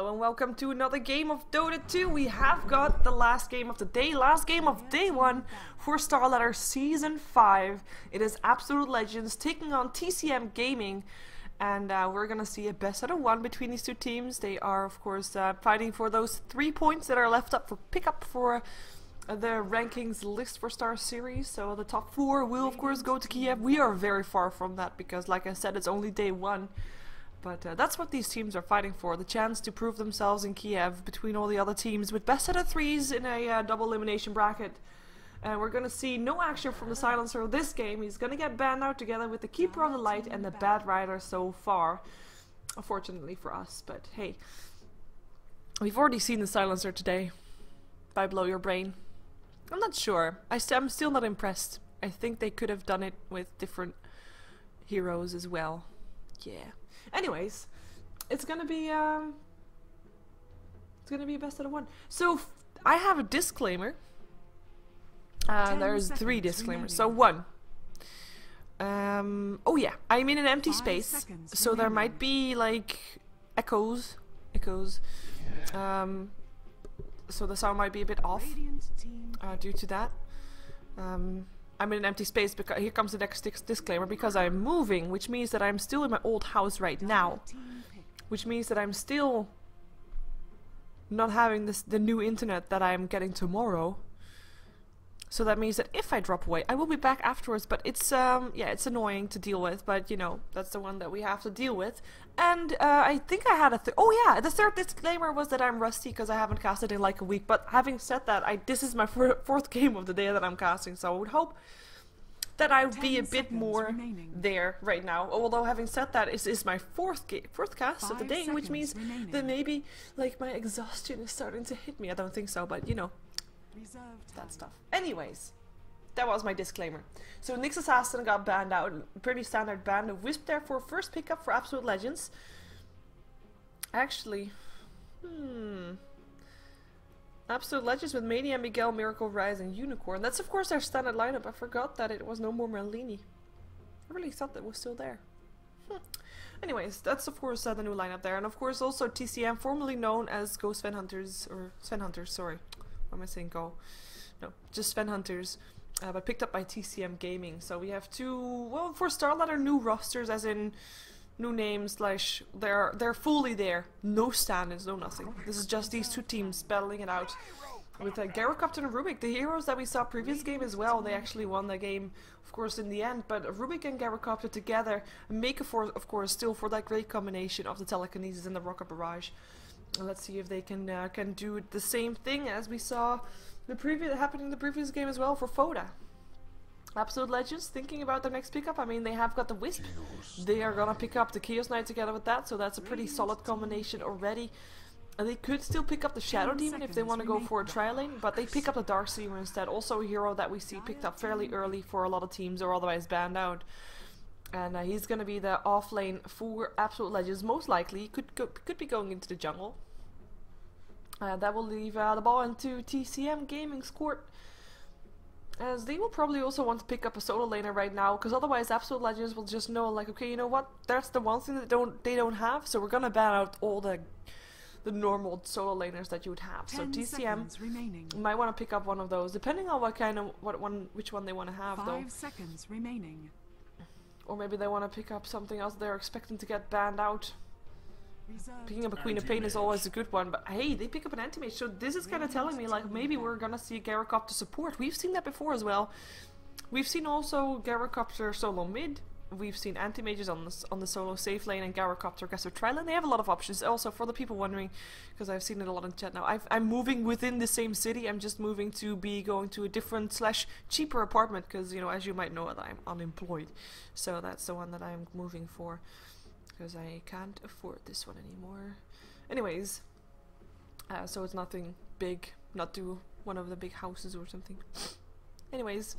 Hello and welcome to another game of Dota 2. We have got the last game of the day, last game of day 1 for StarLadder Season 5. It is Absolute Legends taking on TCM-Gaming, and we're gonna see a best out of 1 between these two teams. They are of course fighting for those 3 points that are left up for pickup for the rankings list for Star Series. So the top 4 will of course go to Kiev. We are very far from that because, like I said, it's only day 1. But that's what these teams are fighting for, the chance to prove themselves in Kiev between all the other teams with best out of 3s in a double elimination bracket. And we're going to see no action from the Silencer this game. He's going to get banned out together with the Keeper of the Light and the Bad Rider so far. Unfortunately for us, but hey. We've already seen the Silencer today by Blow Your Brain. I'm not sure. I'm still not impressed. I think they could have done it with different heroes as well. Yeah. Anyways, it's gonna be a best out of 1. So I have a disclaimer. There's 3 disclaimers. So 1. Oh yeah, I'm in an empty space, so there might be like echoes. So the sound might be a bit off due to that. I'm in an empty space because here comes the next disclaimer, because I'm moving, which means that I'm still in my old house right now, which means that I'm still not having the new internet that I'm getting tomorrow. So that means that if I drop away, I will be back afterwards. But it's yeah, it's annoying to deal with, but you know, that's the one that we have to deal with. And I think I had a oh yeah, the 3rd disclaimer was that I'm rusty because I haven't casted in like a week. But having said that, this is my 4th game of the day that I'm casting, so I would hope that I would be a bit more there right now. Although having said that, it is my 4th cast of the day, which means that maybe like my exhaustion is starting to hit me. I don't think so, but you know, that stuff. Anyways, that was my disclaimer. So Nyx Assassin got banned out, pretty standard ban. Wisp therefore first pickup for Absolute Legends. Actually, Absolute Legends with Mania, Miguel, Miracle, Rise, and Unicorn. That's of course their standard lineup. I forgot that it was no more Merlini. I really thought that was still there. Anyways, that's of course the new lineup there, and of course also TCM, formerly known as Go Sven Hunters, or Sven Hunters, sorry. Why am I saying Go? No, just Sven Hunters, but picked up by tcm-gaming. So we have 2, well, for StarLadder, new rosters, as in new names, slash they're fully there. No stand-ins, no nothing. This is just these 2 teams battling it out. With Garrocopter and Rubik, the heroes that we saw previous game as well, they actually won the game, of course, in the end. But Rubik and Garrocopter together make a force, of course, still for that great combination of the telekinesis and the rocket barrage. Let's see if they can do the same thing as we saw happening in the previous game as well for Foda. Absolute Legends thinking about their next pickup. I mean, they have got the Wisp. They are gonna pick up the Chaos Knight together with that, so that's a pretty solid combination already. And they could still pick up the Shadow Demon if they want to go for a tri-lane, but they pick up the Dark Seamer instead. Also a hero that we see picked up fairly early for a lot of teams, or otherwise banned out. And he's gonna be the off lane for Absolute Legends. Most likely, could be going into the jungle. That will leave the ball into TCM-Gaming's court, as they will probably also want to pick up a solo laner right now, because otherwise Absolute Legends will just know, like, okay, you know what? That's the one thing that they don't have, so we're gonna ban out all the normal solo laners that you would have. So TCM might want to pick up one of those, depending on which one they want to have, though. 5 seconds remaining. Or maybe they want to pick up something else they're expecting to get banned out. Picking up a Queen of Pain is always a good one, but hey, they pick up an anti-mage, so this is kind of telling me like maybe we're gonna see Garrocopter support. We've seen that before as well. We've seen also Garrocopter solo mid. We've seen anti-mages on the solo safe lane, and Garrocopter aggressive tri-lane. They have a lot of options. Also, for the people wondering, because I've seen it a lot in chat now, I'm moving within the same city. I'm just moving to be going to a different slash cheaper apartment, because you know, as you might know, I'm unemployed. So that's the one that I'm moving for, because I can't afford this one anymore. Anyways, so it's nothing big, not to one of the big houses or something. Anyways,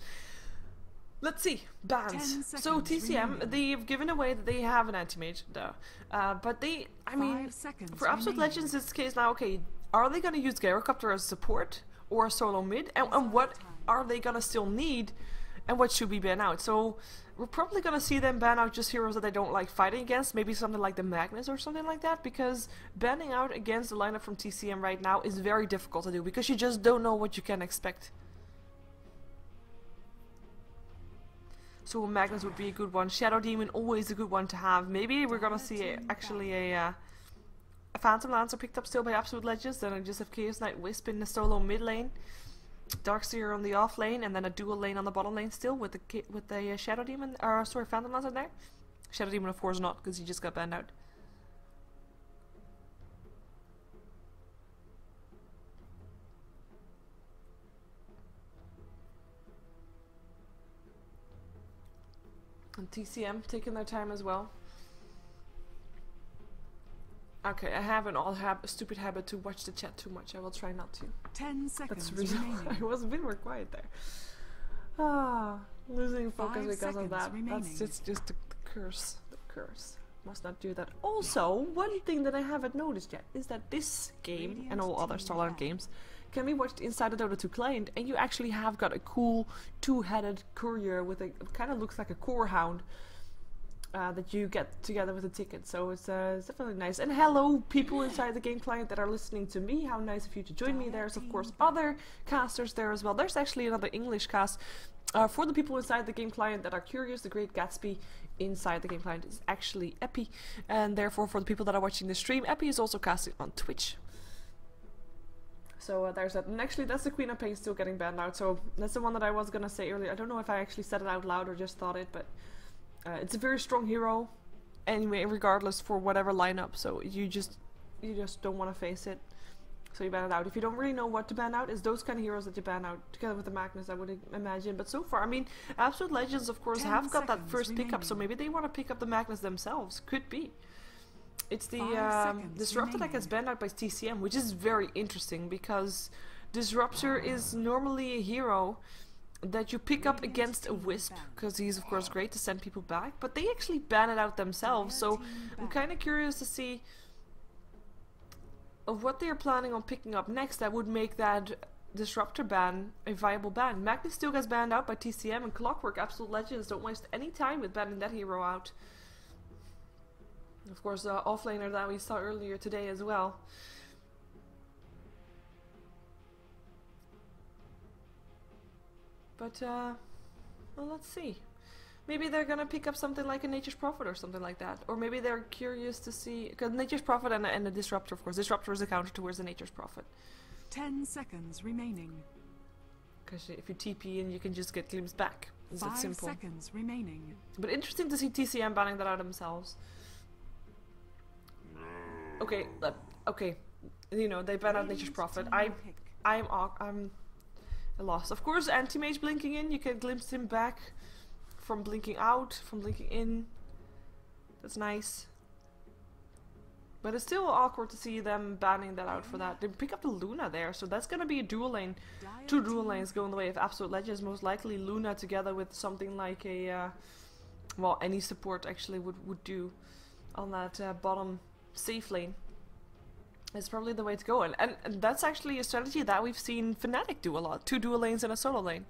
let's see. Bans. So TCM, they've given away that they have an anti-mage, but they, I mean, for Absolute Legends in this case now, okay, are they gonna use Garrocopter as support or a solo mid, and what are they gonna still need and what should we ban out. So we're probably gonna see them ban out just heroes that they don't like fighting against, maybe something like the Magnus or something like that, because banning out against the lineup from TCM right now is very difficult to do, because you just don't know what you can expect. So Magnus would be a good one. Shadow Demon, always a good one to have. Maybe we're gonna see actually a Phantom Lancer picked up still by Absolute Legends, then I just have Chaos Knight Wisp in the solo mid lane, Darkseer on the off lane, and then a dual lane on the bottom lane still with the Shadow Demon, or sorry, Phantom Lancer there. Shadow Demon of course not, because he just got banned out. And TCM taking their time as well. Okay, I have an stupid habit to watch the chat too much. I will try not to. 10 seconds. That's the reason I was a bit more quiet there. Ah, losing focus because of that. That's just the curse. The curse. Must not do that. Also, one thing that I haven't noticed yet is that this game and all other StarLadder games can be watched inside the Dota 2 client, and you actually have got a cool two-headed courier with a kind of looks like a core hound that you get together with a ticket. So it's definitely nice. And hello, people inside the game client that are listening to me. How nice of you to join me. There's of course other casters there as well. There's actually another English cast. For the people inside the game client that are curious, the Great Gatsby inside the game client is actually Epi, and therefore for the people that are watching the stream, Epi is also casting on Twitch. So there's that. And actually that's the Queen of Pain still getting banned out, so that's the one that I was gonna say earlier. I don't know if I actually said it out loud or just thought it, but it's a very strong hero anyway, regardless for whatever lineup, so you just don't want to face it, so you ban it out. If you don't really know what to ban out, it's those kind of heroes that you ban out together with the Magnus, I would imagine. But so far, I mean, Absolute Legends of course have got that first pickup, so maybe they want to pick up the Magnus themselves. Could be. It's the Disruptor that gets banned out by TCM, which is very interesting because Disruptor is normally a hero that you pick up against a Wisp, because he's of course great to send people back, but they actually ban it out themselves, so I'm kind of curious to see what they're planning on picking up next that would make that Disruptor ban a viable ban. Magnus still gets banned out by TCM, and Clockwork Absolute Legends don't waste any time with banning that hero out. Of course, offlaner that we saw earlier today as well. But, well, let's see. Maybe they're gonna pick up something like a Nature's Prophet or something like that. Or maybe they're curious to see... Because Nature's Prophet and the Disruptor, of course. Disruptor is a counter towards the Nature's Prophet. 10 seconds remaining. Because if you TP in, you can just get glimpsed back. It's that simple. 5 seconds remaining. But interesting to see TCM banning that out themselves. Okay, okay. You know, they ban out Nature's Prophet. I'm lost. Of course, Anti-Mage blinking in, you can glimpse him back from blinking out, from blinking in. That's nice. But it's still awkward to see them banning that out for that. They pick up the Luna there, so that's gonna be a dual lane. 2 dual lanes going the way of Absolute Legends. Most likely Luna together with something like a, well, any support actually would do on that bottom safe lane. It's probably the way to go, and that's actually a strategy that we've seen Fnatic do a lot. 2 dual lanes and a solo lane.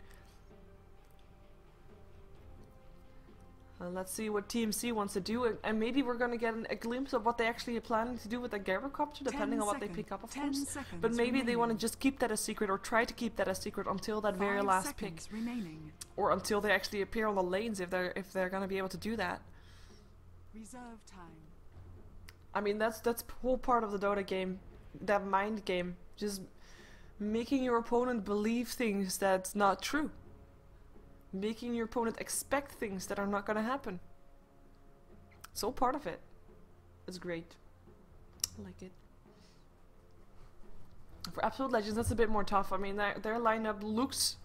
Let's see what TMC wants to do, and maybe we're gonna get a glimpse of what they actually are planning to do with the Gyrocopter, depending on what they pick up, of course. But maybe they want to just keep that a secret, or try to keep that a secret until that very last pick, or until they actually appear on the lanes, if they're gonna be able to do that. Reserve time. I mean, that's the whole part of the Dota game, that mind game, just making your opponent believe things that's not true. Making your opponent expect things that are not gonna happen. It's all part of it. It's great. I like it. For Absolute Legends, that's a bit more tough. I mean, their lineup looks,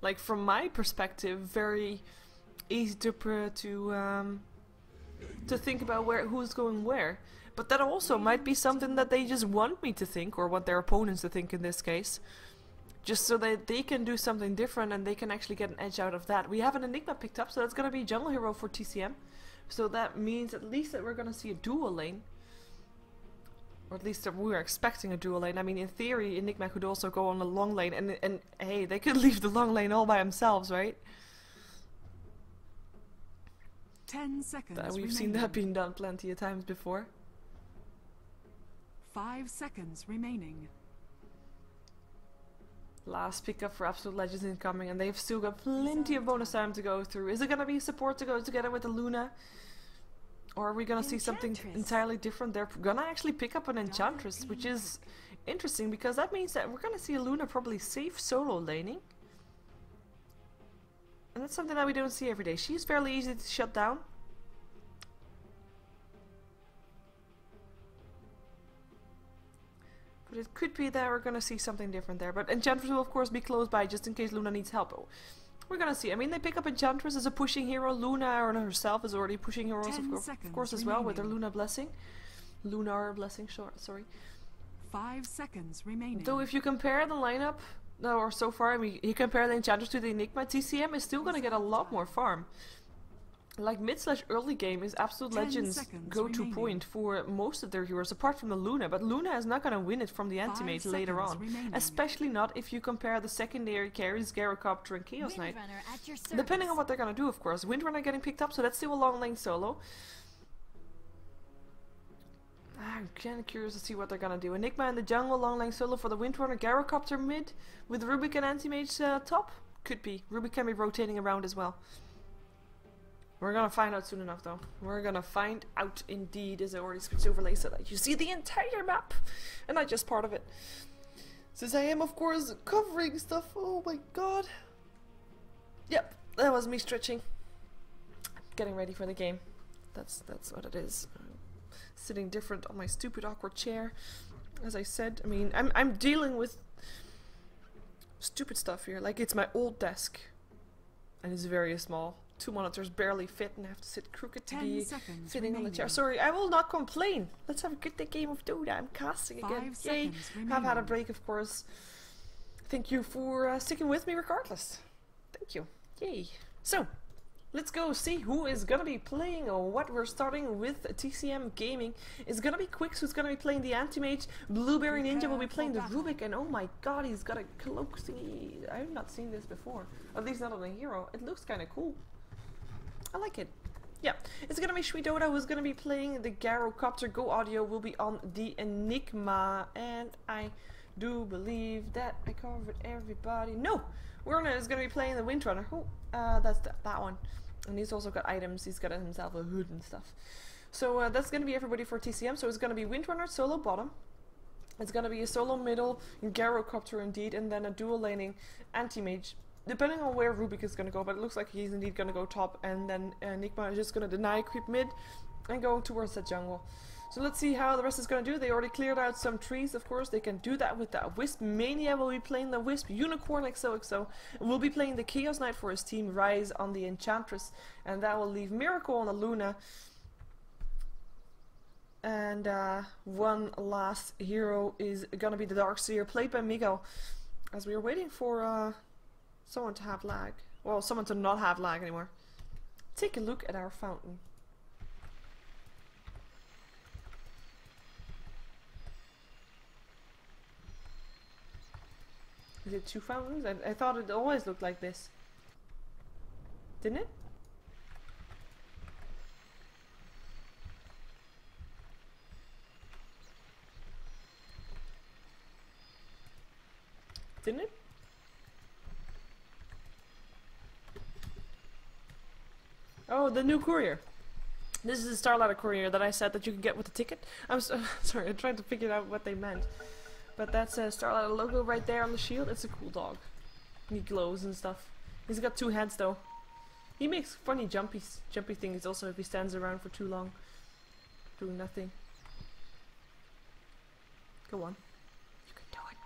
like from my perspective, very easy to think about who's going where. But that also might be something that they just want me to think, or want their opponents to think in this case. Just so that they can do something different and they can actually get an edge out of that. We have an Enigma picked up, so that's going to be jungle hero for TCM. So that means at least that we're going to see a dual lane. Or at least that we're expecting a dual lane. I mean, in theory, Enigma could also go on a long lane. And hey, they could leave the long lane all by themselves, right? 10 seconds We've remaining. seen that being done plenty of times before. 5 seconds remaining. Last pickup for Absolute Legends incoming, and they've still got plenty of bonus time to go through. Is it gonna be support to go together with the Luna? Or are we gonna see something entirely different? They're gonna actually pick up an Enchantress, which is interesting because that means that we're gonna see a Luna probably safe solo laning. And that's something that we don't see every day. She's fairly easy to shut down. But it could be that we're gonna see something different there. But Enchantress will of course be close by just in case Luna needs help. Oh, we're gonna see. I mean, they pick up Enchantress as a pushing hero. Luna herself is already pushing heroes, of course as well, with her Luna Blessing. Lunar Blessing, sorry. 5 seconds remaining. Though if you compare the lineup, or so far, I mean, you compare the Enchantress to the Enigma, TCM is still gonna get a lot more farm. Like mid/early game is Absolute Legends' go-to point for most of their heroes, apart from the Luna. But Luna is not going to win it from the anti-mage later on. Especially not if you compare the secondary carries, Gyrocopter and Chaos Knight. Depending on what they're going to do, of course. Windrunner getting picked up, so that's still a long lane solo. I'm kind of curious to see what they're going to do. Enigma in the jungle, long lane solo for the Windrunner. Gyrocopter mid, with Rubik and anti-mage top. Could be. Rubik can be rotating around as well. We're gonna find out soon enough though. We're gonna find out indeed, as I already switched overlay so that you see the entire map and not just part of it. Since I am of course covering stuff, oh my god. Yep, that was me stretching. Getting ready for the game. That's what it is. Sitting different on my stupid awkward chair. As I said, I mean I'm dealing with stupid stuff here. Like it's my old desk. And it's very small. 2 monitors barely fit and I have to sit crooked to be sitting on the chair. Sorry, I will not complain. Let's have a good game of Dota. I'm casting again. Yay. I've had a break, of course. Thank you for sticking with me regardless. Thank you. Yay. So, let's go see who is gonna be playing or what. We're starting with tcm-gaming. It's gonna be Quix who's gonna be playing the anti-mage. Blueberry Ninja will be playing the Rubik, and oh my god, he's got a cloak thingy. I have not seen this before. At least not on a hero. It looks kinda cool. I like it. Yeah, it's gonna be Shweedota who's gonna be playing the Gyrocopter. Go Audio will be on the Enigma, and I do believe that I covered everybody. No! Werner is gonna be playing the Windrunner. Oh, that's that one. And he's also got items. He's got himself a hood and stuff. So that's gonna be everybody for TCM. So it's gonna be Windrunner solo bottom. It's gonna be a solo middle, Gyrocopter indeed, and then a dual laning anti-mage. Depending on where Rubik is going to go, but it looks like he's indeed going to go top, and then Enigma is just going to deny creep mid and go towards the jungle. So let's see how the rest is going to do. They already cleared out some trees, of course. They can do that with that Wisp. Mania will be playing the Wisp. Unicorn XOXO will be playing the Chaos Knight for his team. Rise on the Enchantress, and that will leave Miracle on the Luna. And one last hero is going to be the Darkseer, played by Miguel, as we are waiting for someone to have lag. Well, someone to not have lag anymore. Take a look at our fountain. Is it 2 fountains? I thought it always looked like this. Didn't it? Didn't it? Oh, the new courier. This is the StarLadder courier that I said that you can get with the ticket. I'm sorry, I'm trying to figure out what they meant. But that's a StarLadder logo right there on the shield. It's a cool dog. He glows and stuff. He's got 2 heads though. He makes funny jumpy things also if he stands around for too long. Doing nothing. Go on. You can do it.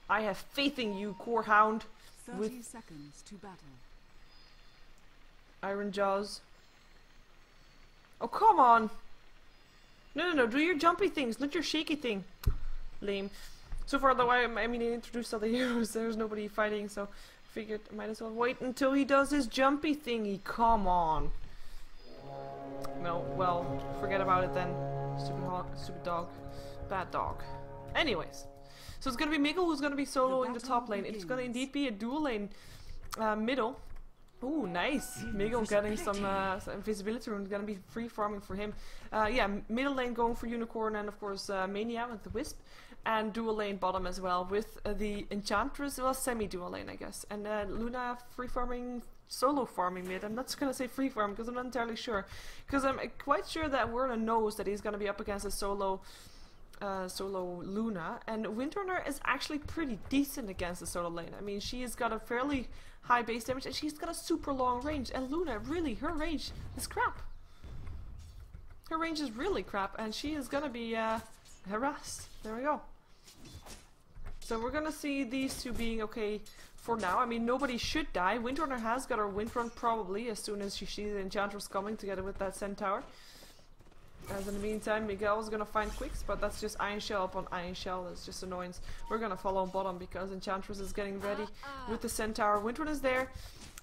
I have faith in you, core hound. 30 seconds to battle. Iron Jaws. Oh, come on! No, do your jumpy things, not your shaky thing. Lame. So far though, I mean, they introduced all the heroes, there's nobody fighting, so I figured I might as well wait until he does his jumpy thingy. Come on! No, well, forget about it then. Stupid dog. Bad dog. Anyways. So it's gonna be Miguel who's gonna be solo in the top lane. It's gonna indeed be a dual lane middle. Ooh, nice. Miguel getting some invisibility rune, gonna be free farming for him. Yeah, middle lane going for Unicorn, and of course Mania with the Wisp. And dual lane bottom as well with the Enchantress, well, semi-dual lane I guess. And Luna free farming, solo farming mid. I'm not gonna say free farm because I'm not entirely sure. Because I'm quite sure that Werner knows that he's gonna be up against a solo Luna, and Windrunner is actually pretty decent against the solo lane. I mean, she has got a fairly high base damage and she's got a super long range, and Luna, really, her range is crap. Her range is really crap, and she is gonna be harassed. There we go. So we're gonna see these two being okay for now. I mean, nobody should die. Windrunner has got her Windrun probably as soon as she sees the Enchantress coming together with that Centaur. As in the meantime, Miguel is gonna find quicks, but that's just Iron Shell upon Iron Shell. That's just annoyance. We're gonna follow on bottom because Enchantress is getting ready with the Centaur. Windrunner is there.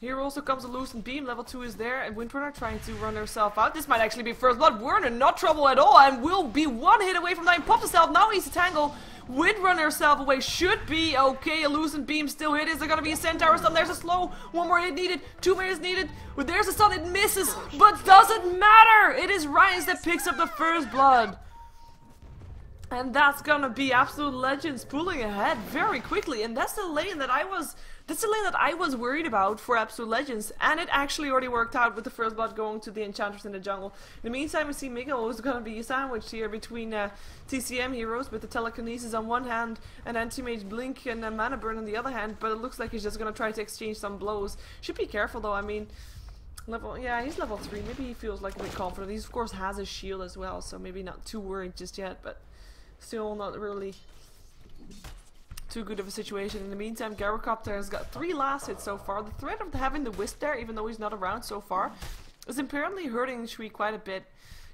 Here also comes a Loosened Beam. Level 2 is there, and Windrunner trying to run herself out. This might actually be first blood. Werner not trouble at all, and will be one hit away from dying. Pops herself. Now he's a tangle. Windrunner herself away. Should be okay. A Loosened Beam still hit. Is there gonna be a Centaur or something? There's a slow. One more hit needed. 2 minutes needed. But there's a stun. It misses, but doesn't matter. It is Ryans that picks up the first blood. And that's gonna be Absolute Legends pulling ahead very quickly. And that's the lane that I was worried about for Absolute Legends, and it actually already worked out with the first blood going to the Enchantress in the jungle. In the meantime, we see Miguel is going to be sandwiched here between TCM heroes with the Telekinesis on one hand and Anti-Mage Blink and Mana Burn on the other hand, but it looks like he's just going to try to exchange some blows. Should be careful though, I mean, he's level 3, maybe he feels like a bit confident. He of course has his shield as well, so maybe not too worried just yet, but still not really too good of a situation. In the meantime, Gyrocopter has got 3 last hits so far. The threat of having the Wisp there, even though he's not around so far, is apparently hurting Shui quite a bit.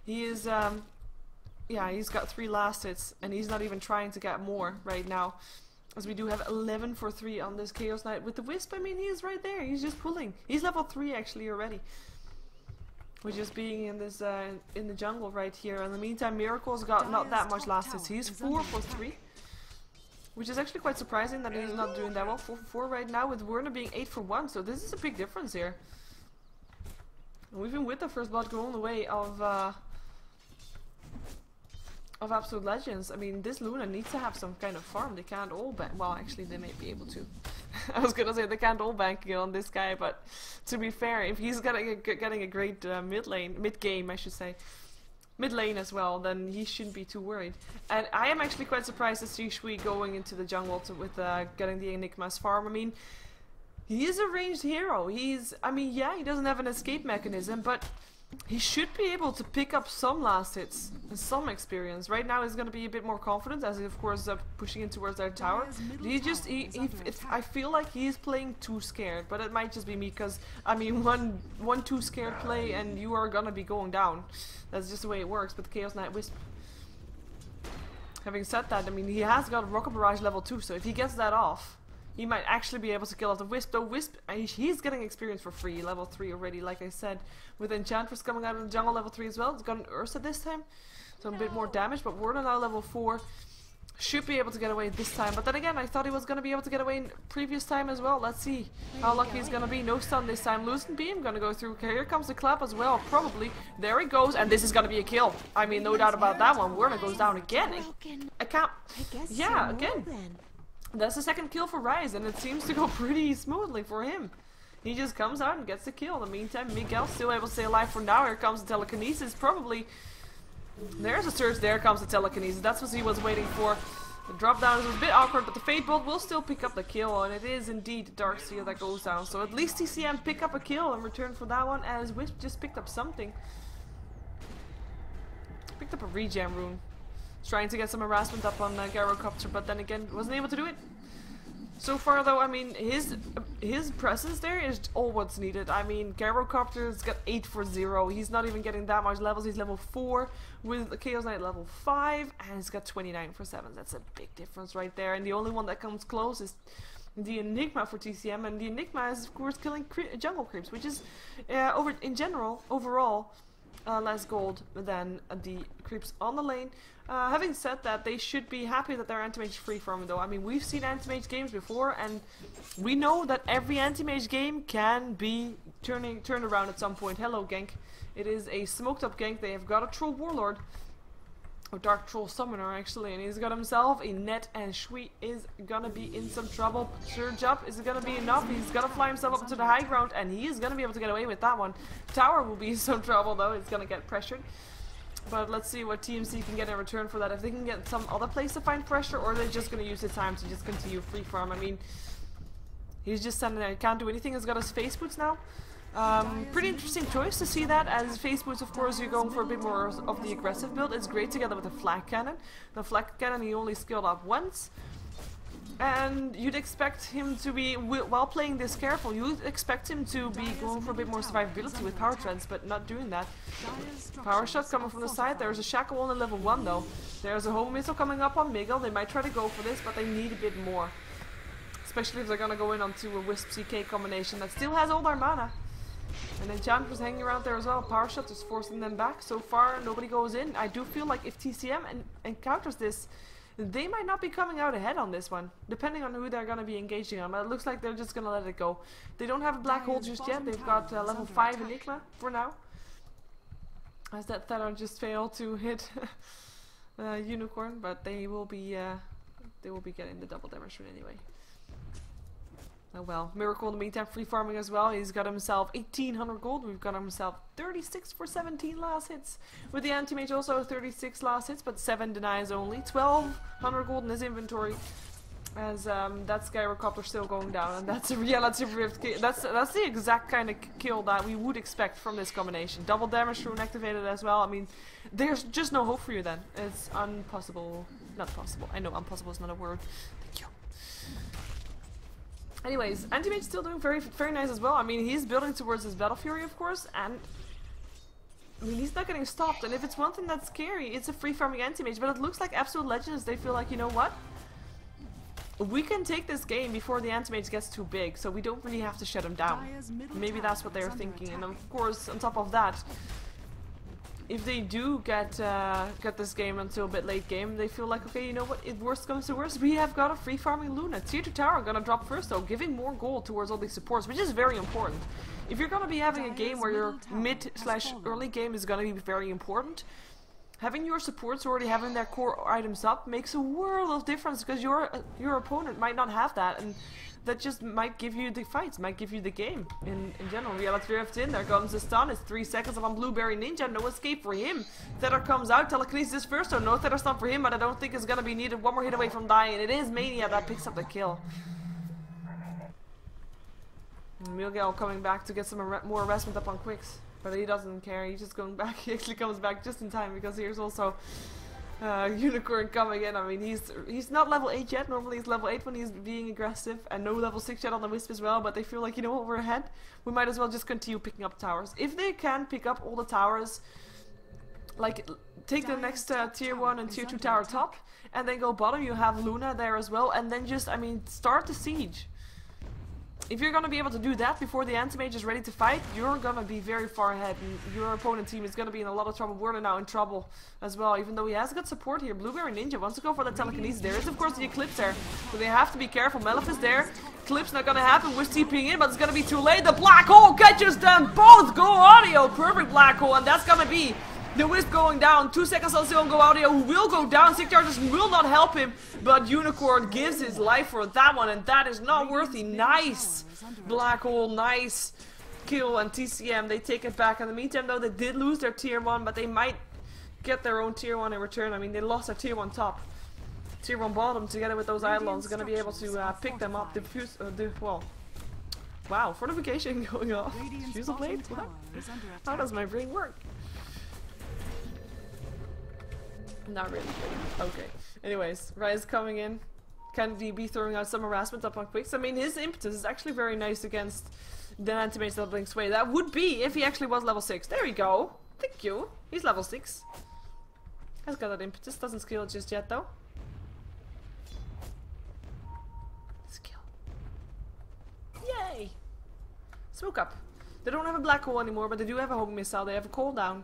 He is, yeah, he's got 3 last hits, and he's not even trying to get more right now. As we do have 11 for 3 on this Chaos Knight. With the Wisp, I mean, he is right there. He's just pulling. He's level 3 actually already. We're just being in this, in the jungle right here. In the meantime, Miracle's got not that much last hits. He's 4 for 3. Which is actually quite surprising that he's not doing that well. 4 for 4 right now, with Werner being 8 for 1, so this is a big difference here. And even with the first blood going the way of Absolute Legends, I mean, this Luna needs to have some kind of farm. They can't all bank. Well, actually, they may be able to. I was gonna say they can't all bank it on this guy, but to be fair, if he's getting a great mid game, I should say, mid lane as well, then he shouldn't be too worried. And I am actually quite surprised to see Shui going into the jungle with getting the Enigma's farm. I mean, he is a ranged hero. I mean, yeah, he doesn't have an escape mechanism, but he should be able to pick up some last hits and some experience. Right now he's going to be a bit more confident, as he of course pushing in towards their tower. I feel like he's playing too scared, but it might just be me, because I mean, one too scared play and you are going to be going down. That's just the way it works. But the Chaos Knight Wisp, having said that, I mean, he has got Rocket Barrage level 2, so if he gets that off, he might actually be able to kill off the Wisp. Though Wisp, he's getting experience for free, level 3 already, like I said. With Enchantress coming out of the jungle, level 3 as well. It's got an Ursa this time, so a bit more damage. But Werner now level 4. Should be able to get away this time. But then again, I thought he was going to be able to get away in previous time as well. Let's see how lucky he's going to be. No stun this time. Loosened Beam going to go through. Here comes the clap as well, probably. There he goes, and this is going to be a kill. I mean, no doubt about that one. Werner goes down again. I can't... Yeah, again. That's the second kill for Rise, and it seems to go pretty smoothly for him. He just comes out and gets the kill. In the meantime, Miguel still able to stay alive for now. Here comes the Telekinesis, probably. There's a surge, there comes the Telekinesis. That's what he was waiting for. The drop down is a bit awkward, but the Fate Bolt will still pick up the kill, and it is indeed Darkseer that goes down. So at least TCM pick up a kill in return for that one, as Wisp just picked up something. Picked up a regen rune. Trying to get some harassment up on Gyrocopter, but then again wasn't able to do it. So far though, I mean, his presence there is all what's needed. I mean, Gyrocopter's got 8 for 0. He's not even getting that much levels. He's level 4 with the Chaos Knight level 5, and he's got 29 for 7. That's a big difference right there. And the only one that comes close is the Enigma for TCM, and the Enigma is of course killing jungle creeps, which is overall less gold than the creeps on the lane. Having said that, they should be happy that they're anti-mage free farming though. I mean, we've seen anti-mage games before, and we know that every anti-mage game can be turned around at some point. Hello, gank. It is a smoked up gank. They have got a troll warlord, or dark troll summoner actually, and he's got himself a net, and Shui is gonna be in some trouble. Surge up, is it gonna be enough? He's gonna fly himself up to the high ground, and he is gonna be able to get away with that one. Tower will be in some trouble though, it's gonna get pressured. But let's see what TMC can get in return for that. If they can get some other place to find pressure, or they're just gonna use the time to just continue free farm. I mean, he's just standing there, he can't do anything. He's got his face boots now. Pretty interesting choice to see that, as face boots, of course, you're going for a bit more of the aggressive build. It's great together with the flag cannon. The flag cannon he only skilled up once, and you'd expect him to be, while playing this careful, you'd expect him to be going for a bit more survivability with power treads, but not doing that. Power shot coming from the side. There's a shackle on level 1 though. There's a home missile coming up on Miguel. They might try to go for this, but they need a bit more, especially if they're gonna go in onto a Wisp CK combination that still has all their mana. And Enchantress hanging around there as well. Power shot is forcing them back. So far, nobody goes in. I do feel like if TCM encounters this, they might not be coming out ahead on this one, depending on who they're going to be engaging on. But it looks like they're just going to let it go. They don't have a black hole just yet. They've got level 5 Enigma for now, as that Thaddeus just failed to hit Unicorn, but they will be getting the double damage rune anyway. Oh well, Miracle in the meantime free farming as well. He's got himself 1800 gold. We've got himself 36 for 17 last hits. With the anti-mage also 36 last hits, but 7 denies only. 1200 gold in his inventory, as that Skyrocopter still going down, and that's a relative rift kill. That's the exact kind of kill that we would expect from this combination. Double damage rune activated as well. I mean, there's just no hope for you then. It's impossible. Not possible. I know impossible is not a word. Thank you. Anyways, anti-mage still doing very nice as well. I mean, he's building towards his Battle Fury, of course, and I mean, he's not getting stopped. And if it's one thing that's scary, it's a free farming anti-mage. But it looks like Absolute Legends, they feel like, you know what? We can take this game before the anti-mage gets too big, so we don't really have to shut him down. Maybe that's what they're thinking. And of course, on top of that, if they do get this game until a bit late game, they feel like, okay, you know what, if worst comes to worst, we have got a free farming Luna. Tier 2 tower gonna drop first though, giving more gold towards all these supports, which is very important. If you're gonna be having a game where your mid/early game is gonna be very important, having your supports already having their core items up makes a world of difference, because your opponent might not have that, and that just might give you the fights, might give you the game in general. Reality Rift in, there comes the stun, it's 3 seconds on Blueberry Ninja, no escape for him. Tether comes out, Telekinesis first, so no Tether stun for him, but I don't think it's gonna be needed. One more hit away from dying, it is Mania that picks up the kill. Miguel coming back to get some more harassment up on Quicks, but he doesn't care, he's just going back. He actually comes back just in time, because here's also Unicorn coming in. I mean, he's not level 8 yet. Normally he's level 8 when he's being aggressive, and no level 6 yet on the Wisp as well, but they feel like, you know what, we're ahead. We might as well just continue picking up towers. If they can pick up all the towers, like take the next tier 1 and tier 2 tower top, and then go bottom, you have Luna there as well, and then just, I mean, start the siege. If you're gonna be able to do that before the anti-mage is ready to fight, you're gonna be very far ahead, and your opponent team is gonna be in a lot of trouble. We're now in trouble as well, even though he has got support here. Blueberry Ninja wants to go for the telekinesis. There is of course the Eclipse there, so they have to be careful. Melif is there. Eclipse not gonna happen. We're TPing in, but it's gonna be too late. The black hole catches them both. Go audio, perfect black hole, and that's gonna be the Wisp going down. 2 seconds on Go Audio, who will go down. 6 charges will not help him, but Unicorn gives his life for that one, and that is not worthy. Nice black hole, nice kill, and TCM, they take it back. In the meantime though, they did lose their tier 1, but they might get their own tier 1 in return. I mean, they lost their tier 1 top. Tier 1 bottom, together with those Eidolons, gonna be able to pick them up. Well, wow, fortification going off. Fusel blade? What? How does my brain work? Not really. Okay. Anyways, Rise coming in. Can he be throwing out some harassment up on Quicks? I mean, his impetus is actually very nice against the anti-mage that blinks away. That would be if he actually was level 6. There we go. Thank you. He's level 6. Has got that impetus. Doesn't skill it just yet though. Skill. Yay! Smoke up. They don't have a black hole anymore, but they do have a homing missile. They have a cooldown.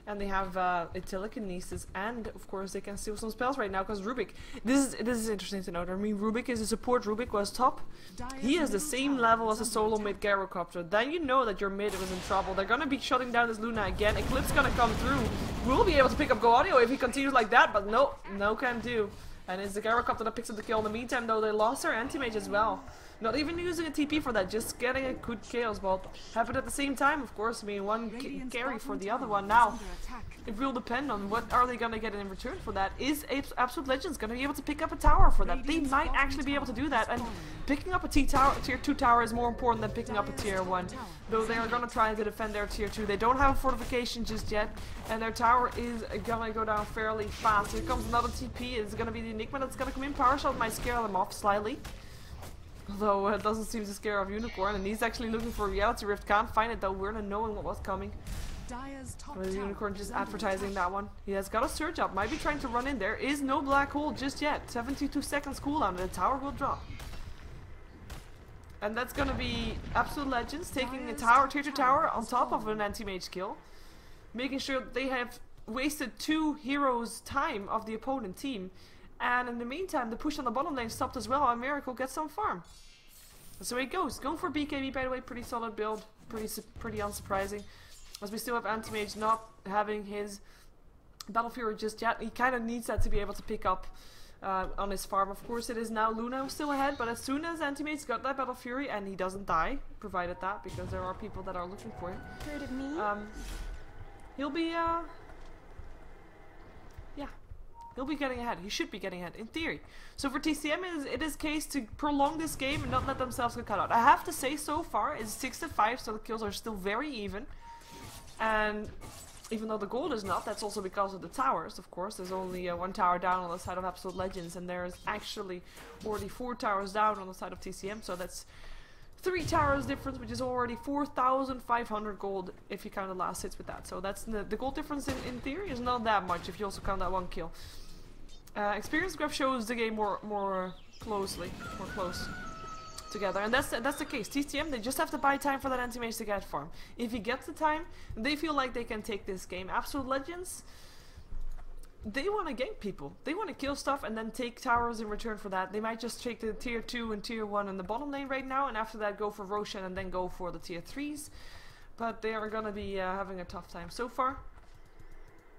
And they have a telekinesis, and of course they can steal some spells right now because Rubik. This is interesting to note. I mean, Rubik is a support. Rubik was top. He has the same level as a solo mid Gyrocopter. Then you know that your mid was in trouble. They're gonna be shutting down this Luna again. Eclipse gonna come through. We'll be able to pick up Go Audio if he continues like that, but no can do. And it's the Gyrocopter that picks up the kill. In the meantime, though, they lost their anti-mage as well. Not even using a TP for that, just getting a good Chaos Bolt. Happened at the same time, of course. I mean, one carry for the other one. Now, it will depend on what are they going to get in return for that. Is Absolute Legends going to be able to pick up a tower for that? They might actually be able to do that. And picking up a tier 2 tower is more important than picking up a tier 1. Though they are going to try to defend their tier 2. They don't have a fortification just yet. And their tower is going to go down fairly fast. Here comes another TP. It's going to be the Enigma that's going to come in. Power Shot might scare them off slightly. Although it doesn't seem to scare off Unicorn, and he's actually looking for Reality Rift. Can't find it though, we're not knowing what was coming. With Unicorn just advertising that one. He has got a surge up, might be trying to run in. There is no black hole just yet. 72 seconds cooldown, and the tower will drop. And that's gonna be Absolute Legends taking a tower, tier 2 tower on top of an anti-mage kill. Making sure they have wasted 2 heroes' time of the opponent team. And in the meantime, the push on the bottom lane stopped as well, and Miracle gets some farm. So he goes. Going for BKB, by the way, pretty solid build. Pretty unsurprising. As we still have Anti-Mage not having his Battle Fury just yet. He kind of needs that to be able to pick up on his farm. Of course, it is now Luna still ahead, but as soon as Anti-Mage's got that Battle Fury, and he doesn't die, provided that, because there are people that are looking for him. Heard of me? He'll be, yeah. He'll be getting ahead. He should be getting ahead, in theory. So for TCM, it is case to prolong this game and not let themselves get cut out. I have to say, so far, it's 6-5, so the kills are still very even. And even though the gold is not, that's also because of the towers, of course. There's only 1 tower down on the side of Absolute Legends, and there's actually already 4 towers down on the side of TCM, so that's 3 towers difference, which is already 4,500 gold if you count the last hits with that. So that's the gold difference in theory is not that much if you also count that 1 kill. Experience graph shows the game more close together, and that's the case. TCM, they just have to buy time for that anti-mage to get farm. If he gets the time, they feel like they can take this game. Absolute Legends, they want to gank people. They want to kill stuff and then take towers in return for that. They might just take the tier 2 and tier 1 in the bottom lane right now, and after that go for Roshan and then go for the tier 3s. But they are gonna be having a tough time so far.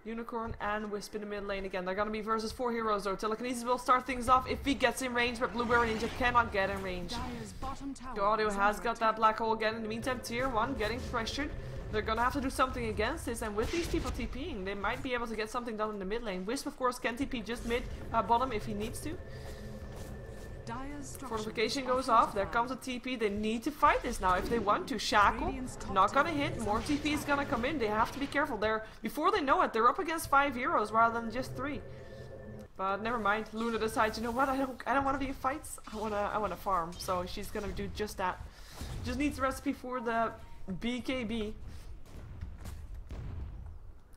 Unicorn and Wisp in the mid lane again. They're gonna be versus 4 heroes though. Telekinesis will start things off if he gets in range, but Blueberry Ninja cannot get in range. Go Audio has got that black hole again. In the meantime, tier 1 getting pressured. They're gonna have to do something against this, and with these people TPing, they might be able to get something done in the mid lane. Wisp, of course, can TP just mid, bottom if he needs to. Fortification goes off, there comes a TP, they need to fight this now if they want to. Shackle, not gonna hit, more TP is gonna come in, they have to be careful. Before they know it, they're up against 5 heroes rather than just 3. But never mind, Luna decides, you know what, I don't want to be in fights, I wanna farm, so she's gonna do just that. Just needs a recipe for the BKB.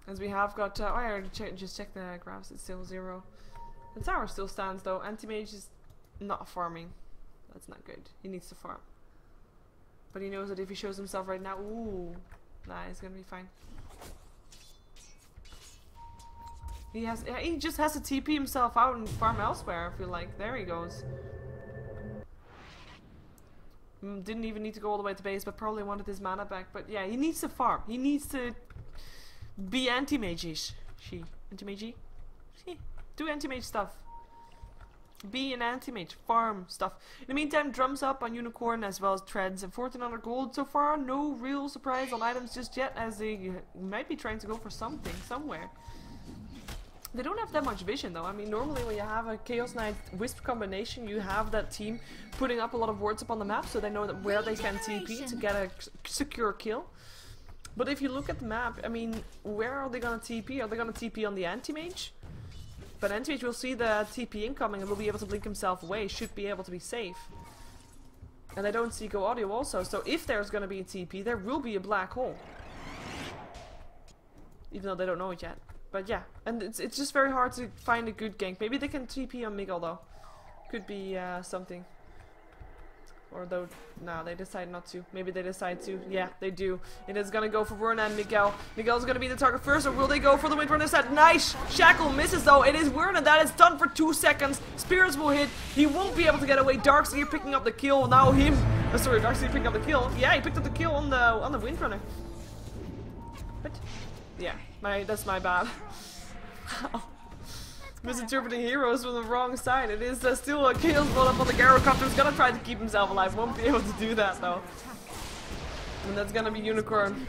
As we have got, oh I already just checked the graphs, it's still 0. The tower still stands though, Anti-Mage is not farming. That's not good. He needs to farm. But he knows that if he shows himself right now, ooh, nah, he's gonna be fine. He just has to TP himself out and farm elsewhere, I feel like. There he goes. Didn't even need to go all the way to base, but probably wanted his mana back. But yeah, he needs to farm. He needs to be anti-mage-ish. Anti-mage-y? Do anti-mage stuff. Be an anti-mage, farm stuff. In the meantime, drums up on Unicorn as well as Treads and 1400 gold. So far, no real surprise on items just yet, as they might be trying to go for something, somewhere. They don't have that much vision though. I mean, normally when you have a Chaos Knight Wisp combination, you have that team putting up a lot of wards up on the map so they know that where they can TP to get a secure kill. But if you look at the map, I mean, where are they gonna TP? Are they gonna TP on the anti-mage? But Anti-Mage will see the TP incoming and will be able to blink himself away, should be able to be safe. And they don't see Go Audio also, so if there's gonna be a TP, there will be a black hole. Even though they don't know it yet. But yeah, and it's just very hard to find a good gank. Maybe they can TP on Miguel though. Could be something. Or though, no, they decide not to. Maybe they decide to. Yeah, they do. It is gonna go for Werner and Miguel. Miguel's gonna be the target first, or will they go for the Windrunner set? Nice! Shackle misses though. It is Werner that is done for 2 seconds. Spirits will hit. He won't be able to get away. Darkseer picking up the kill. Now him. Sorry, Darkseer picking up the kill. Yeah, he picked up the kill on the Windrunner. What? Yeah, that's my bad. Misinterpreting heroes from the wrong side. It is still a Chaos Bolt up on the Gyrocopter. He's gonna try to keep himself alive. Won't be able to do that though. And that's gonna be Unicorn.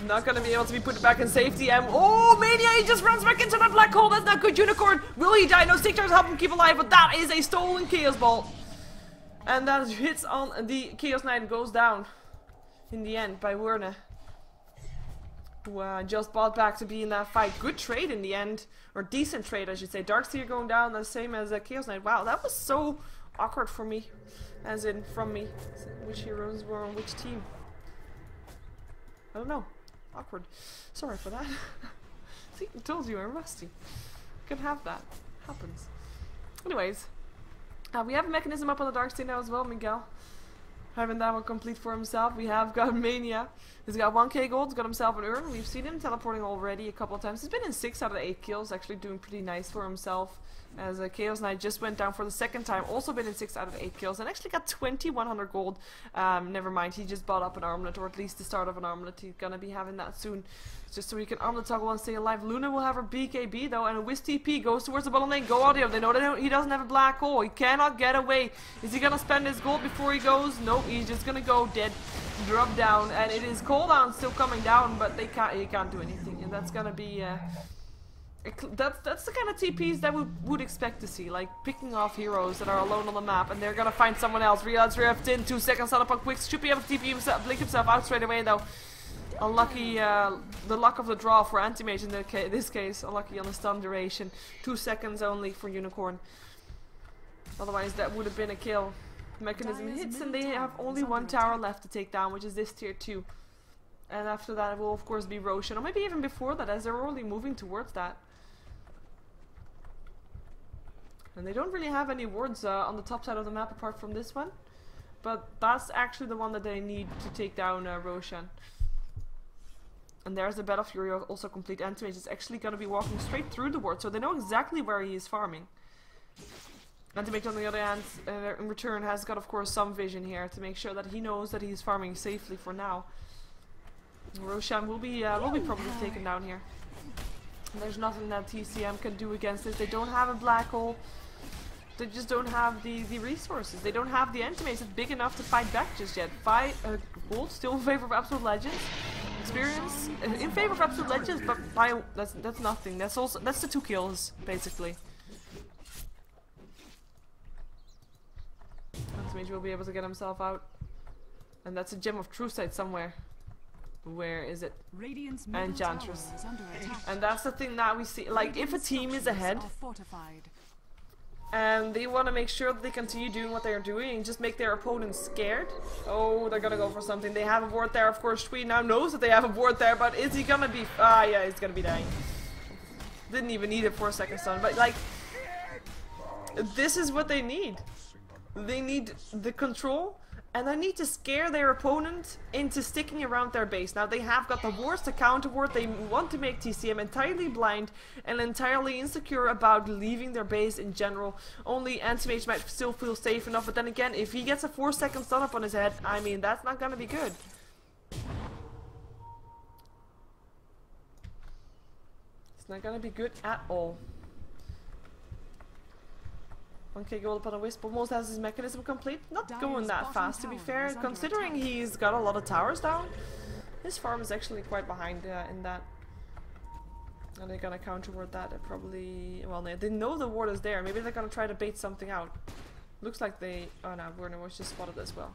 Not gonna be able to be put back in safety. And oh, Mania! He just runs back into that black hole. That's not good. Unicorn. Will he die? No, Stickers help him keep alive, but that is a stolen Chaos Bolt. And that hits on the Chaos Knight and goes down in the end by Werner. Who just bought back to be in that fight. Good trade in the end. Or decent trade, I should say. Darkseer going down, the same as Chaos Knight. Wow, that was so awkward for me. As in, from me. Which heroes were on which team? I don't know. Awkward. Sorry for that. See, I told you I'm rusty. Can have that. Happens. Anyways. We have a mechanism up on the Darkseer now as well, Miguel. Having that one complete for himself. We have got Mania. He's got 1k gold, he's got himself an urn. We've seen him teleporting already a couple of times. He's been in 6 out of the 8 kills, actually doing pretty nice for himself. As Chaos Knight just went down for the 2nd time, also been in 6 out of the 8 kills, and actually got 2100 gold. Never mind, he just bought up an armlet, or at least the start of an armlet. He's gonna be having that soon, just so he can armlet toggle and stay alive. Luna will have her BKB though, and a Wisp TP goes towards the bottom lane. Go Audio, they know that he doesn't have a black hole. He cannot get away. Is he gonna spend his gold before he goes? Nope, he's just gonna go dead. Drop down, and it is cooldown still coming down, but he can't do anything, and that's gonna be that's the kind of TPs that we would expect to see, like picking off heroes that are alone on the map, and they're gonna find someone else. Realize Rift in 2 seconds on upon quick. Should be able to TP himself, blink himself out straight away though. Unlucky, the luck of the draw for Anti-Mage in this case. Unlucky on the stun duration. 2 seconds only for Unicorn. Otherwise that would have been a kill. Mechanism hits, and they have only 1 tower left to take down, which is this tier 2. And after that it will of course be Roshan, or maybe even before that, as they're already moving towards that. And they don't really have any wards on the top side of the map apart from this one. But that's actually the one that they need to take down Roshan. And there's the Battle Fury also complete. Anti-Mage is actually going to be walking straight through the ward, so they know exactly where he is farming. Anti-Mage on the other hand, in return, has got of course some vision here to make sure that he knows that he's farming safely for now. Roshan will be probably taken down here. And there's nothing that TCM can do against this. They don't have a black hole. They just don't have the resources. They don't have the Anti-Mage that's big enough to fight back just yet. Gold still in favor of Absolute Legends. Experience in favor of Absolute Legends, but that's nothing. That's the 2 kills basically. Anti-Mage will be able to get himself out, and that's a Gem of True Sight somewhere. Where is it? Enchantress. And that's the thing that we see. Like, if a team is ahead and they want to make sure that they continue doing what they're doing and just make their opponents scared. Oh, they're gonna go for something. They have a ward there, of course. Shui now knows that they have a ward there, but is he gonna be... Ah, yeah, he's gonna be dying. Didn't even need it for a second stun, but like... This is what they need. They need the control, and they need to scare their opponent into sticking around their base. Now they have got the wards to counter ward. They want to make TCM entirely blind and entirely insecure about leaving their base in general. Only Anti-Mage might still feel safe enough, but then again, if he gets a 4-second stun up on his head, I mean, that's not gonna be good. It's not gonna be good at all. 1k gold upon a Wisp almost has his mechanism complete. Not going that fast, to be fair, considering he's got a lot of towers down. His farm is actually quite behind in that. And they're gonna counter ward that. They're probably... Well, they know the ward is there. Maybe they're gonna try to bait something out. Looks like they... Oh no, Werner was just spotted as well.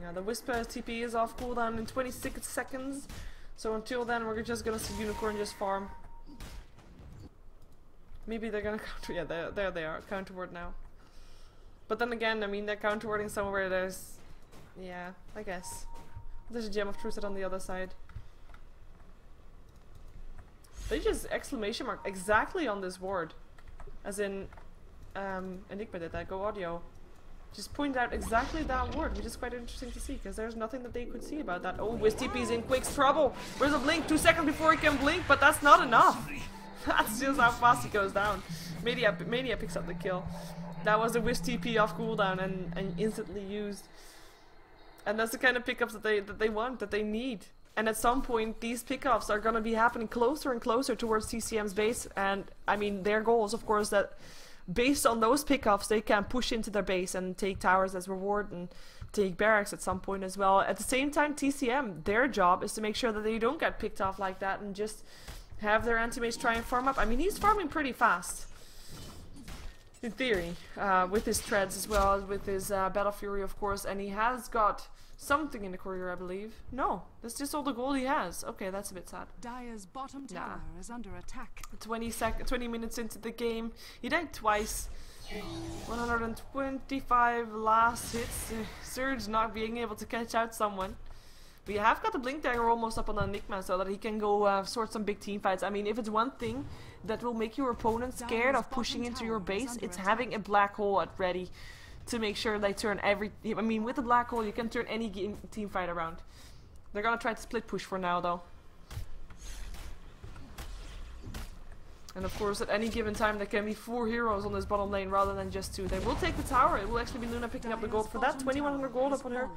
Yeah, the Wisp TP is off cooldown in 26 seconds. So until then, we're just gonna see Unicorn just farm. Maybe they're gonna counter... Yeah, there they are. Counter ward now. But then again, I mean, they're counter warding somewhere there's... Yeah, I guess. There's a Gem of Truth on the other side. They just exclamation mark exactly on this ward. As in, Enigma did that. Go Audio. just pointed out exactly that word, which is quite interesting to see, because there's nothing that they could see about that. Oh, Wiz TP's in quick trouble. Where's a blink? 2 seconds before he can blink, but that's not enough. That's just how fast he goes down. Mania picks up the kill. That was a Wiz TP off cooldown and instantly used. And that's the kind of pickups that they want, that they need. And at some point, these pickups are going to be happening closer and closer towards TCM's base. And I mean, their goal is, of course, that based on those pickups, they can push into their base and take towers as reward and take barracks at some point as well. At the same time, TCM, their job is to make sure that they don't get picked off like that and just have their anti-mage try and farm up. I mean, he's farming pretty fast, in theory, with his treads as well, with his Battle Fury, of course, and he has got something in the courier, I believe. No, that's just all the gold he has. Okay, that's a bit sad. Dire's bottom tower is under attack. 20 minutes into the game, he died twice. 125 last hits. Surge not being able to catch out someone. We have got the Blink Dagger almost up on Enigma so that he can go sort some big team fights. I mean, if it's one thing that will make your opponent scared of pushing into your base, it's having a black hole at ready to make sure they turn every... I mean, with the black hole, you can turn any team fight around. They're gonna try to split push for now, though. And of course, at any given time, there can be 4 heroes on this bottom lane rather than just 2. They will take the tower. It will actually be Luna picking up the gold for that. 2100 gold up on her.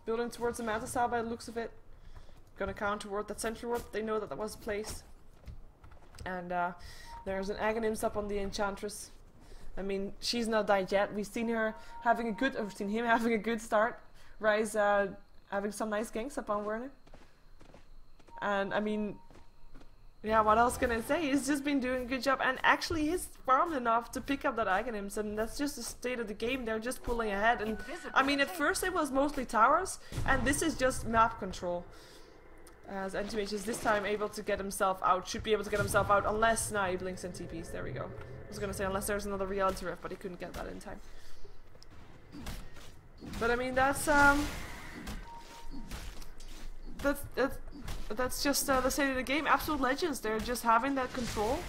Building towards the Manta Style by the looks of it. Gonna counter ward that sentry ward. They know that that was placed. And there's an Aghanims up on the Enchantress. I mean, she's not died yet. We've seen her having a good, we've seen him having a good start. Rise having some nice ganks up on Werner. And I mean, yeah, what else can I say? He's just been doing a good job, and actually he's farmed enough to pick up that Aghanims, and that's just the state of the game. They're just pulling ahead, and I mean, at first it was mostly towers, and this is just map control. As Antimage is this time able to get himself out, should be able to get himself out, unless, nah, he blinks and TPs, there we go. I was gonna say unless there's another reality rift, but he couldn't get that in time. But I mean, that's just the state of the game. Absolute legends, they're just having that control,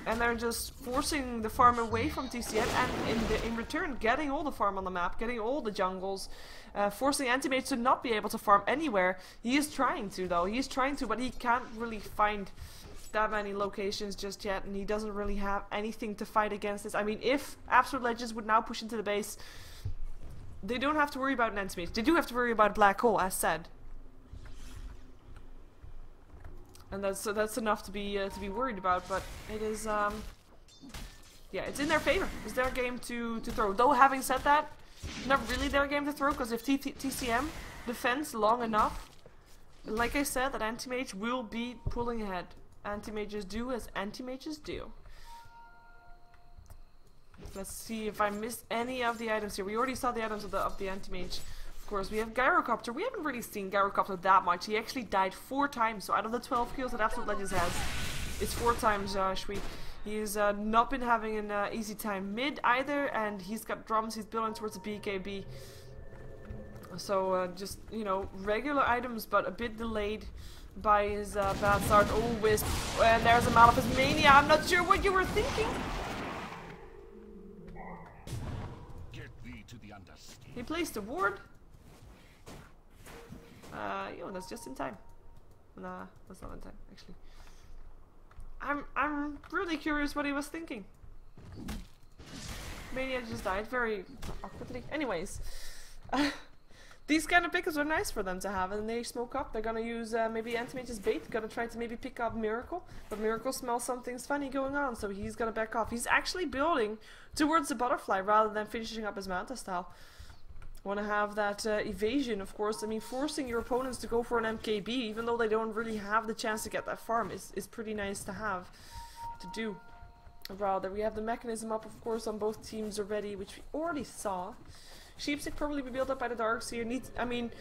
and they're just forcing the farm away from TCM, and in return getting all the farm on the map, getting all the jungles, forcing Antimage to not be able to farm anywhere. He is trying to, though. He is trying to, but he can't really find that many locations just yet, and he doesn't really have anything to fight against this. I mean, if Absolute Legends would now push into the base, they don't have to worry about an Antimage. They do have to worry about a black hole, as said. And that's enough to be worried about, but it is yeah, it's in their favor. It's their game to throw. Though having said that, not really their game to throw, because if TCM defends long enough, like I said, that Antimage will be pulling ahead. Anti-mages do as anti-mages do. Let's see if I missed any of the items here. We already saw the items of the anti-mage. Of course, we have Gyrocopter. We haven't really seen Gyrocopter that much. He actually died 4 times. So out of the 12 kills that Absolute Legends has, it's 4 times Sweet. He's not been having an easy time mid either, and he's got drums. He's building towards the BKB. So just, you know, regular items, but a bit delayed by his bad start. Oh, Wisp. And there's a Maleficent Mania. I'm not sure what you were thinking. He placed a ward. Yo, that's just in time. Nah, that's not in time, actually. I'm really curious what he was thinking. Mania just died very awkwardly. Anyways. These kind of pickups are nice for them to have, and they smoke up. They're gonna use maybe Antimage's bait, gonna try to maybe pick up Miracle, but Miracle smells something's funny going on, so he's gonna back off. He's actually building towards the butterfly rather than finishing up his Manta style. Want to have that evasion, of course. I mean, forcing your opponents to go for an MKB, even though they don't really have the chance to get that farm, is pretty nice to have, to do. Rather, we have the mechanism up, of course, on both teams already, which we already saw. Sheepstick probably be built up by the Darkseer. I mean,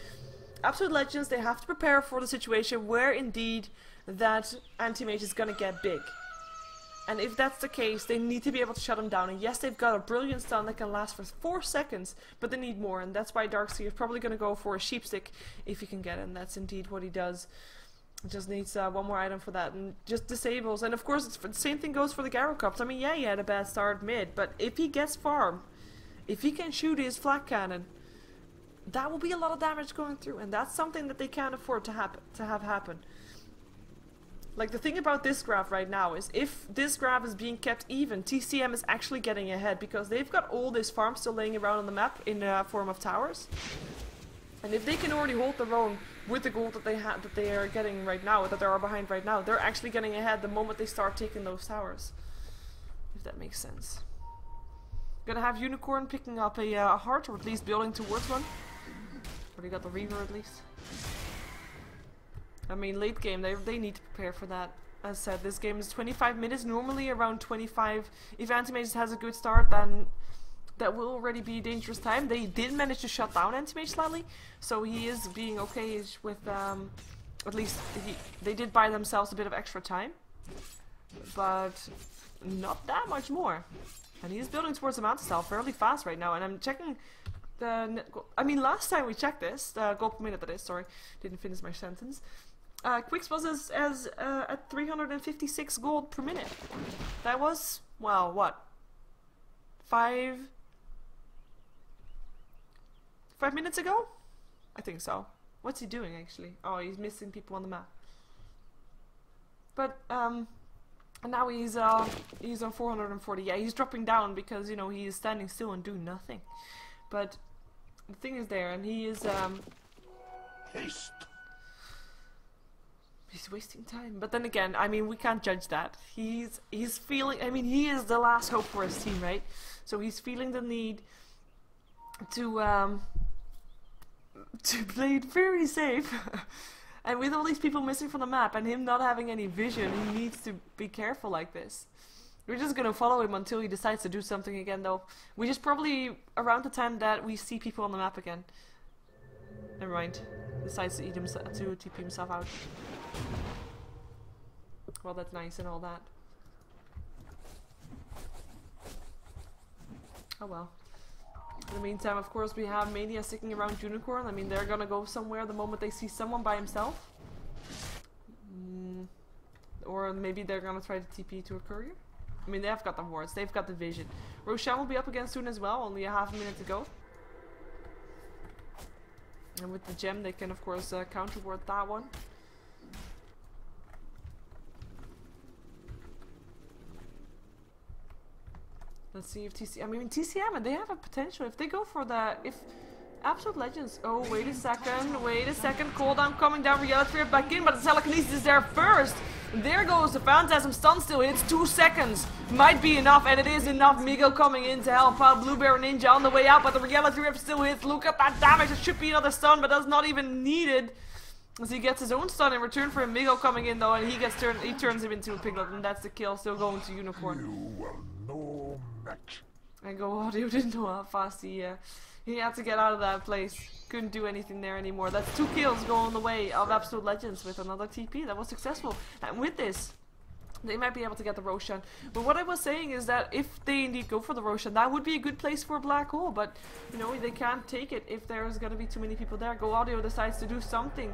Absolute Legends, they have to prepare for the situation where indeed that Anti-Mage is gonna get big. And if that's the case, they need to be able to shut him down. And yes, they've got a brilliant stun that can last for 4 seconds, but they need more, and that's why Darkseer is probably gonna go for a Sheepstick if he can get it, and that's indeed what he does. Just needs one more item for that, and just disables. And of course, the same thing goes for the Gyrocopter. I mean, yeah, he had a bad start mid, but if he gets farm, if he can shoot his flak cannon, that will be a lot of damage going through, and that's something that they can't afford to have happen. Like, the thing about this graph right now is, if this graph is being kept even, TCM is actually getting ahead, because they've got all this farm still laying around on the map in the form of towers. And if they can already hold their own with the gold that they are getting right now, that they are behind right now, they're actually getting ahead the moment they start taking those towers. If that makes sense. Gonna have Unicorn picking up a heart, or at least building towards one. Already got the Reaver at least. I mean, late game, they need to prepare for that. As said, this game is 25 minutes, normally around 25. If Anti-Mage has a good start, then that will already be a dangerous time. They did manage to shut down Anti-Mage slightly, so he is being okay with, at least, they did buy themselves a bit of extra time. But not that much more. And he's building towards the mountain style fairly fast right now, and I'm checking the... I mean, last time we checked this, the gold per minute that is, sorry, didn't finish my sentence. Quicks was at 356 gold per minute. That was, well, what? 5 minutes ago? I think so. What's he doing actually? Oh, he's missing people on the map. But and now he's on 440. Yeah, he's dropping down because, you know, he is standing still and doing nothing. But the thing is there, and he is Haste. He's wasting time. But then again, I mean, we can't judge that. He's feeling, I mean, he is the last hope for his team, right? So he's feeling the need to play it very safe. And with all these people missing from the map and him not having any vision, he needs to be careful like this. We're just gonna follow him until he decides to do something again, though. Which is probably around the time that we see people on the map again. Never mind. Decides to TP himself out. Well, that's nice and all that. Oh well. In the meantime, of course, we have Mania sticking around Unicorn. I mean, they're gonna go somewhere the moment they see someone by himself. Or maybe they're gonna try to TP to a courier. I mean, they have got the wards, they've got the vision. Roshan will be up again soon as well, only a half a minute to go. And with the gem, they can, of course, counter ward that one. Let's see if TCM, I mean, TCM, they have a potential. If they go for the, if Absolute Legends, oh, wait a second, cooldown coming down, Reality back in, but the telekinesis is there first. There goes the Phantasm, stun still hits, 2 seconds. Might be enough, and it is enough. Miguel coming in to help out. Blueberry Ninja on the way out, but the Reality Rip still hits. Look at that damage, it should be another stun, but that's not even needed. As he gets his own stun in return for Miguel coming in though, and he turns him into a piglet, and that's the kill, still going to Unicorn. You will no match. And Go Audio didn't know how fast he had to get out of that place. Couldn't do anything there anymore. That's 2 kills going the way of Absolute Legends with another TP. That was successful. And with this, they might be able to get the Roshan. But what I was saying is that if they indeed go for the Roshan, that would be a good place for a black hole. But, you know, they can't take it if there's going to be too many people there. Go Audio decides to do something.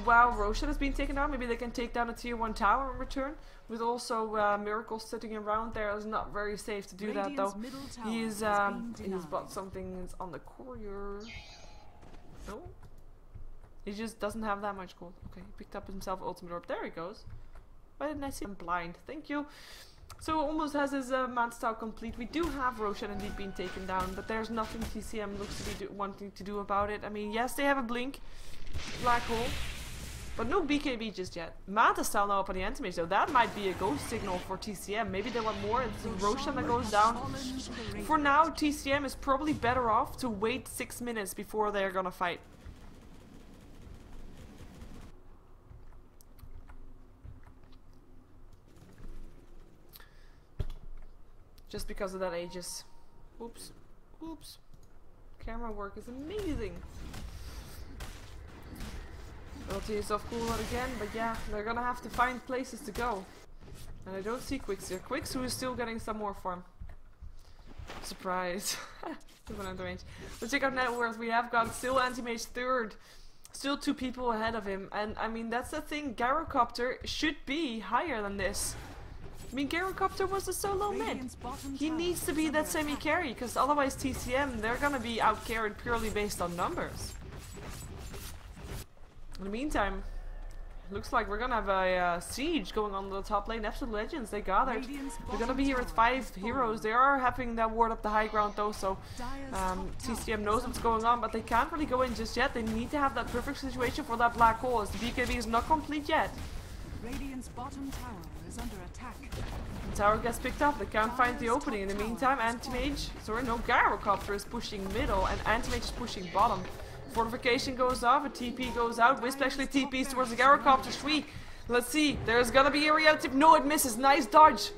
While Roshan has been taken down, maybe they can take down a tier 1 tower in return. With also Miracle sitting around there, is not very safe to do that though. He's bought something on the courier. No? He just doesn't have that much gold. Okay, he picked up himself ultimate orb. There he goes. Why didn't I see him? Blind. Thank you. So almost has his man style complete. We do have Roshan indeed being taken down, but there's nothing TCM looks to be wanting to do about it. I mean, yes, they have a blink, black hole. But no BKB just yet. Manta style now up on the Anti-Mage though. That might be a ghost signal for TCM. Maybe they want more. It's Roshan that goes down. For now, TCM is probably better off to wait 6 minutes before they're gonna fight. Just because of that Aegis. Oops. Oops. Camera work is amazing. Ulti is off cooldown again, but yeah, they're gonna have to find places to go. And I don't see Quicks here. Quicks who is still getting some more farm. Surprise. Even under range. Let's check out net worth. We have got still Anti-Mage 3rd. Still 2 people ahead of him. And I mean, that's the thing. Gyrocopter should be higher than this. I mean, Gyrocopter was a solo mid. Radiant's bottom He tower needs to is be under that attack. semi-carry, because otherwise TCM, they're gonna be out-carried purely based on numbers. In the meantime, looks like we're gonna have a siege going on the top lane. Absolute Legends, they gathered. Radiant's We're gonna bottom be here with tower 5 has heroes. fallen. They are having that ward up the high ground though, so Dire's top tower TCM knows is what's under going on, but they can't really go in just yet. They need to have that perfect situation for that black hole, as the BKB is not complete yet. Radiant's bottom tower is under attack. The tower gets picked up, they can't find the opening. In the meantime, Gyrocopter is pushing middle and Anti-Mage is pushing bottom. Fortification goes off, a TP goes out. Wisp actually TPs towards the Gyrocopter 3. Let's see, there's gonna be a reality. No, it misses. Nice dodge.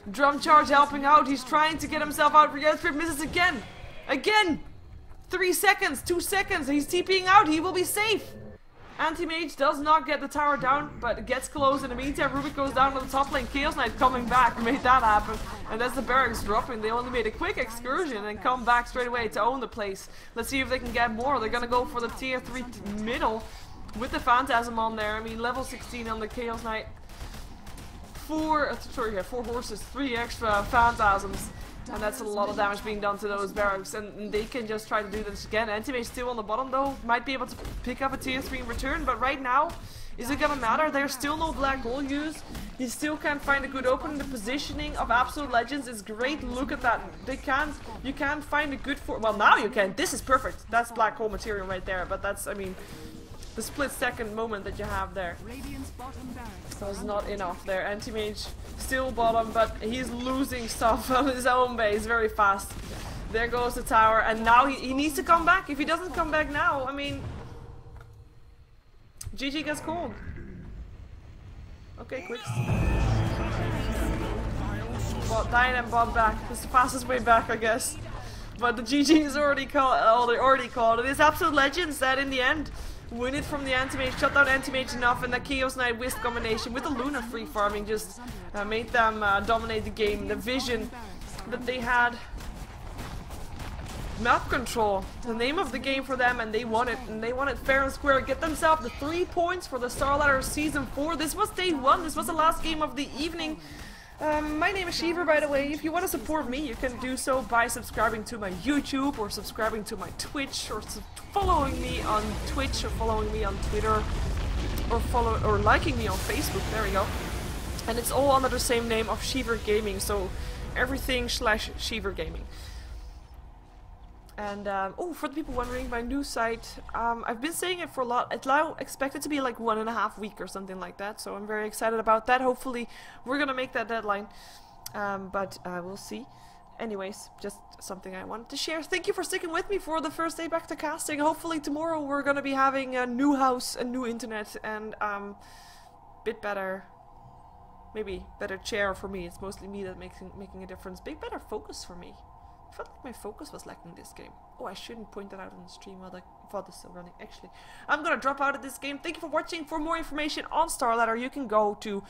Drum charge helping out. He's trying to get himself out. Reality misses again. Again. 3 seconds, 2 seconds. He's TPing out. He will be safe. Anti-Mage does not get the tower down, but gets close. In the meantime, Rubik goes down to the top lane. Chaos Knight coming back made that happen. And as the barracks dropping, they only made a quick excursion and come back straight away to own the place. Let's see if they can get more. They're gonna go for the tier 3 middle with the Phantasm on there. I mean, level 16 on the Chaos Knight. 4 horses, 3 extra Phantasms. And that's a lot of damage being done to those barracks, and they can just try to do this again. Anti-Mage still on the bottom though, might be able to pick up a tier 3 in return, but right now, is it gonna matter? There's still no black hole used. You still can't find a good opening. The positioning of Absolute Legends is great. Look at that. You can't find a good well, now you can. This is perfect. That's black hole material right there, but that's, I mean, the split second moment that you have there. Radiant's bottom barracks Was not enough there. Anti-Mage still bottom, but he's losing stuff on his own base very fast. There goes the tower, and now he needs to come back. If he doesn't come back now, I mean, GG gets cold. Okay, quick. Well, Diane bot back. It's the fastest way back, I guess. But the GG is already called. Oh, they already called. It is Absolute Legends that in the end win it from the Anti-Mage, shut down Anti-Mage enough, and the Chaos Knight Wisp combination with the Luna free farming just made them dominate the game. The vision that they had, map control, the name of the game for them, and they won it. And they won it fair and square. Get themselves the 3 points for the StarLadder Season 4. This was day 1. This was the last game of the evening. My name is Sheever, by the way. If you want to support me, you can do so by subscribing to my YouTube, or subscribing to my Twitch, or following me on Twitch, or following me on Twitter, or liking me on Facebook. There we go. And it's all under the same name of SheeverGaming, so everything / SheeverGaming. And oh, for the people wondering, my new site, I've been saying it for a lot. It's now expected to be like 1.5 weeks or something like that, so I'm very excited about that. Hopefully we're gonna make that deadline, but we'll see. Anyways, just something I wanted to share. Thank you for sticking with me for the first day back to casting. Hopefully tomorrow we're gonna be having a new house, a new internet, and bit better, maybe better chair for me. It's mostly me that making a difference. Better focus for me. I felt like my focus was lacking this game. Oh, I shouldn't point that out on the stream while the VOD is still running. Actually, I'm gonna drop out of this game. Thank you for watching. For more information on StarLadder, you can go to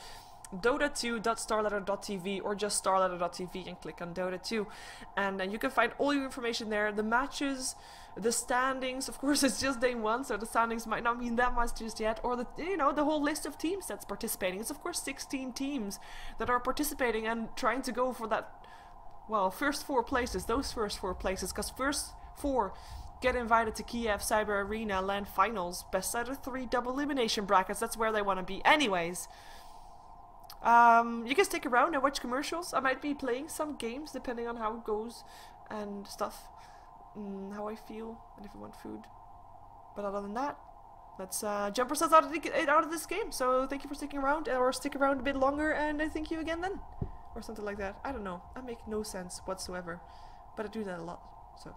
dota2.starladder.tv or just starladder.tv and click on Dota 2. And you can find all your information there. The matches, the standings. Of course, it's just day 1, so the standings might not mean that much just yet. Or the whole list of teams that's participating. It's of course 16 teams that are participating and trying to go for that. Well, first 4 places, those first 4 places, because first 4 get invited to Kiev Cyber Arena LAN Finals, best out of 3 double elimination brackets. That's where they want to be. Anyways, you can stick around and watch commercials. I might be playing some games depending on how it goes and stuff, how I feel, and if I want food. But other than that, let's jump ourselves out of this game. So thank you for sticking around, or stick around a bit longer, and I thank you again then. Or something like that. I don't know. I make no sense whatsoever. But I do that a lot. So.